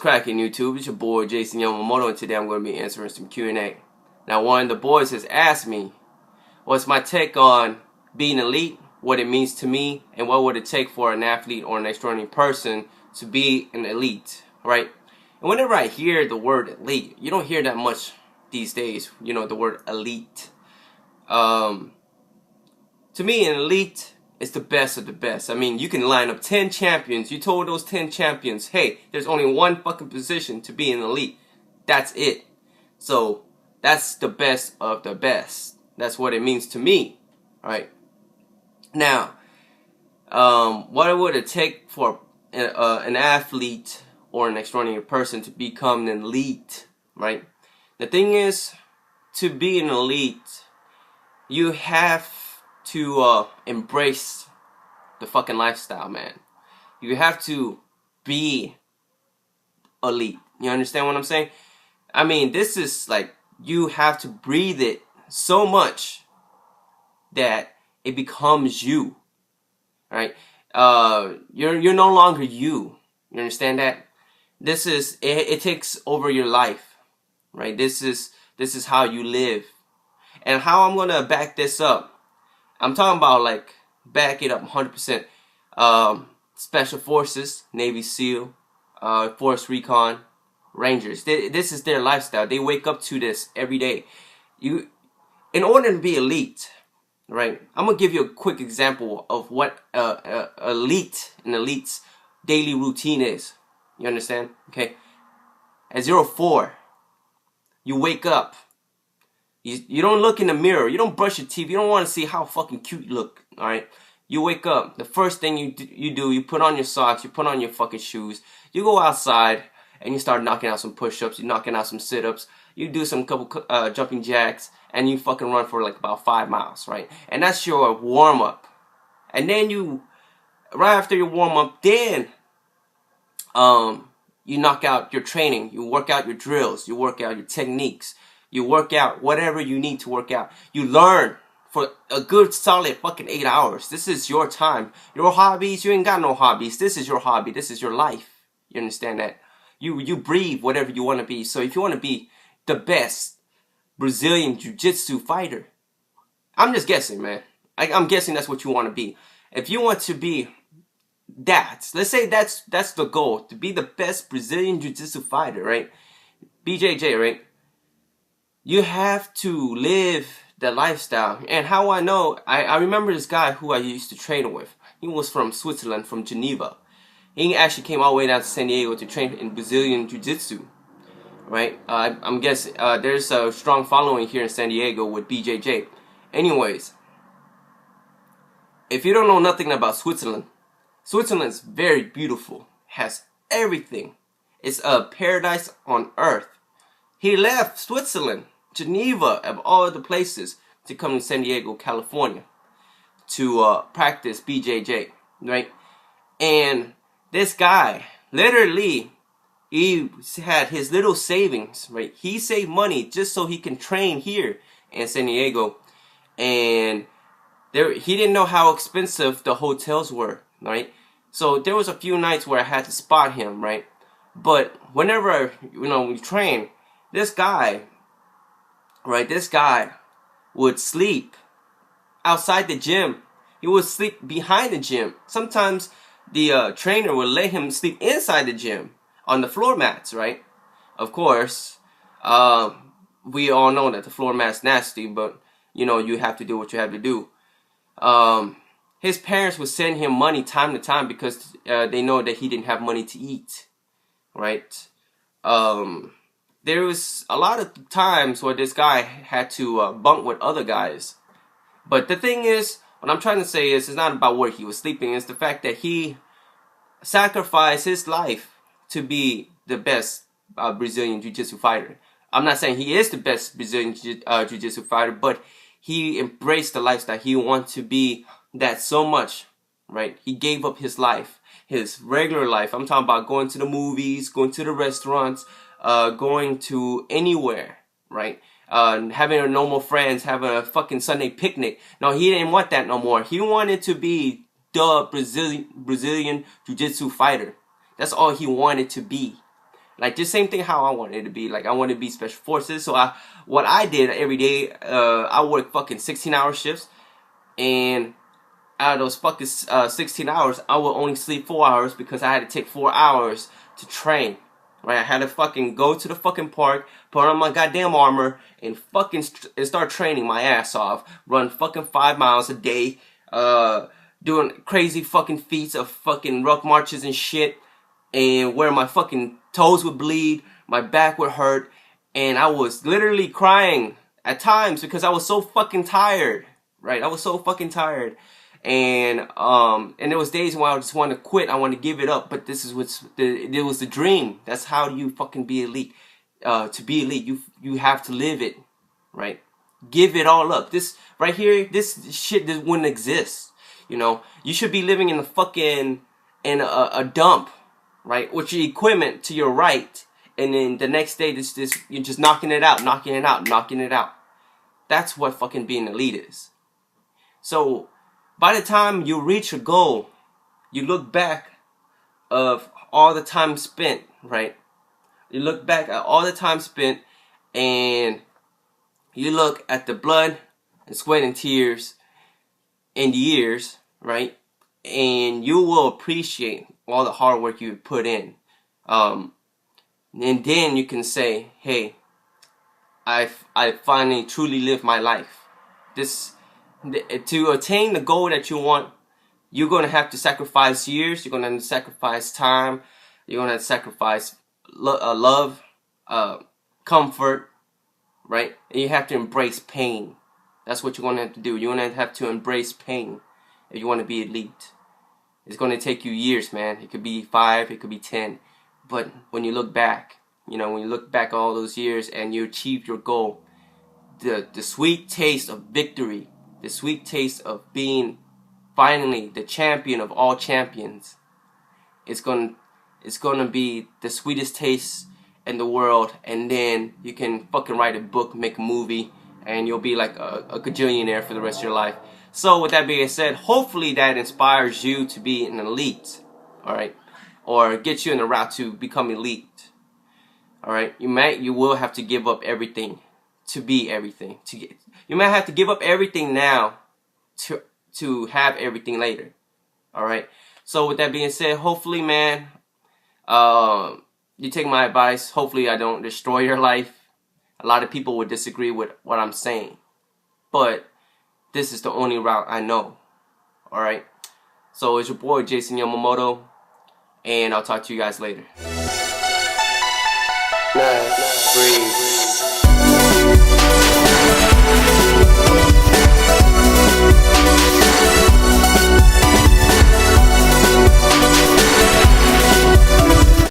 cracking, YouTube? It's your boy Jason Yamamoto, and today I'm going to be answering some Q&A. Now, one of the boys has asked me, what's my take on being elite, what it means to me, and what would it take for an athlete or an extraordinary person to be an elite, right? And whenever I hear the word elite, you don't hear that much these days, the word elite. To me, an elite is the best of the best. I mean, you can line up 10 champions. You told those 10 champions, hey, there's only one fucking position to be an elite. That's it. So, that's the best of the best. That's what it means to me, right? Now, what would it take for an athlete or an extraordinary person to become an elite, right? The thing is, to be an elite, you have to embrace the fucking lifestyle, man. You have to be elite. You understand what I'm saying? I mean, this is like, you have to breathe it so much that it becomes you, right? You're no longer you. You understand that? This is it takes over your life, right? This is how you live. And how I'm gonna back this up, I'm talking about, like, back it up 100%. Special Forces, Navy SEAL, Force Recon, Rangers. This is their lifestyle. They wake up to this every day. In order to be elite, right? I'm gonna give you a quick example of what an elite's daily routine is. You understand? Okay. At 04, you wake up. You don't look in the mirror. You don't brush your teeth. You don't want to see how fucking cute you look. All right. You wake up. The first thing you do, you put on your socks. You put on your fucking shoes. You go outside and you start knocking out some push-ups. You're knocking out some sit-ups. You do some couple jumping jacks, and you fucking run for like about 5 miles, right? And that's your warm-up. And then right after your warm-up, then you knock out your training. You work out your drills. You work out your techniques. You work out whatever you need to work out. You learn for a good solid fucking 8 hours. This is your time. Your hobbies, you ain't got no hobbies. This is your hobby. This is your life. You understand that? You breathe whatever you want to be. So if you want to be the best Brazilian Jiu-Jitsu fighter, I'm just guessing, man. I'm guessing that's what you want to be. If you want to be that, let's say that's the goal, to be the best Brazilian Jiu-Jitsu fighter, right? BJJ, right? You have to live the lifestyle. And how I know, I remember this guy who I used to train with. He was from Switzerland, from Geneva. He actually came all the way down to San Diego to train in Brazilian Jiu-Jitsu, right? I'm guessing there's a strong following here in San Diego with BJJ. Anyways, if you don't know nothing about Switzerland, Switzerland's very beautiful, has everything. It's a paradise on earth. He left Switzerland, Geneva, of all the places, to come to San Diego, California, to practice BJJ, right? And this guy, literally, he had his little savings, right? He saved money just so he can train here in San Diego. And he didn't know how expensive the hotels were, right? So there was a few nights where I had to spot him, right? But whenever, we train, this guy, right, this guy would sleep outside the gym. He would sleep behind the gym. Sometimes the trainer would let him sleep inside the gym on the floor mats, right? Of course, we all know that the floor mat's nasty, but, you have to do what you have to do. His parents would send him money time to time because they know that he didn't have money to eat, right? There was a lot of times where this guy had to bunk with other guys. But the thing is, what I'm trying to say is, it's not about where he was sleeping. It's the fact that he sacrificed his life to be the best Brazilian Jiu-Jitsu fighter. I'm not saying he is the best Brazilian Jiu-Jitsu fighter, but he embraced the lifestyle. He wanted to be that so much, right? He gave up his life, his regular life. I'm talking about going to the movies, going to the restaurants, going to anywhere, right? Having a normal friends, having a fucking Sunday picnic. No, he didn't want that no more. He wanted to be the Brazilian Jiu-Jitsu fighter. That's all he wanted to be. Like, just same thing how I wanted it to be. Like, I wanted to be special forces. So what I did every day, I worked fucking 16-hour shifts. And out of those fucking 16 hours, I would only sleep 4 hours because I had to take 4 hours to train. Right? I had to fucking go to the fucking park, put on my goddamn armor, and fucking start training my ass off. Run fucking 5 miles a day, doing crazy fucking feats of fucking ruck marches and shit. And where my fucking toes would bleed, my back would hurt, and I was literally crying at times because I was so fucking tired, right? I was so fucking tired, and there was days when I just wanted to quit, I wanted to give it up, but this is it was the dream. That's how you fucking be elite. To be elite, you have to live it, right? Give it all up. This right here, this shit that wouldn't exist. You know, you should be living in a dump. Right, with your equipment to your right, and then the next day, you're just knocking it out. That's what fucking being elite is. So, by the time you reach your goal, you look back of all the time spent, right? You look back at all the time spent, and you look at the blood and sweat and tears and years, right? And you will appreciate all the hard work you put in. And then you can say, hey, I finally truly lived my life. To attain the goal that you want, you're going to have to sacrifice years, you're going to have to sacrifice time, you're going to have to sacrifice love, comfort, right? And you have to embrace pain. That's what you're going to have to do. You're going to have to embrace pain if you want to be elite. It's going to take you years, man. It could be 5, it could be 10. But when you look back, when you look back all those years and you achieved your goal, the sweet taste of victory, the sweet taste of being finally the champion of all champions, it's going to be the sweetest taste in the world. And then you can fucking write a book, make a movie, and you'll be like a gajillionaire for the rest of your life. So with that being said, hopefully that inspires you to be an elite, alright? Or gets you in the route to become elite, alright? You will have to give up everything to be everything. You might have to give up everything now to have everything later, alright? So with that being said, hopefully, man, you take my advice. Hopefully I don't destroy your life. A lot of people would disagree with what I'm saying, but this is the only route I know. Alright? So it's your boy Jason Yamamoto, and I'll talk to you guys later. Breathe.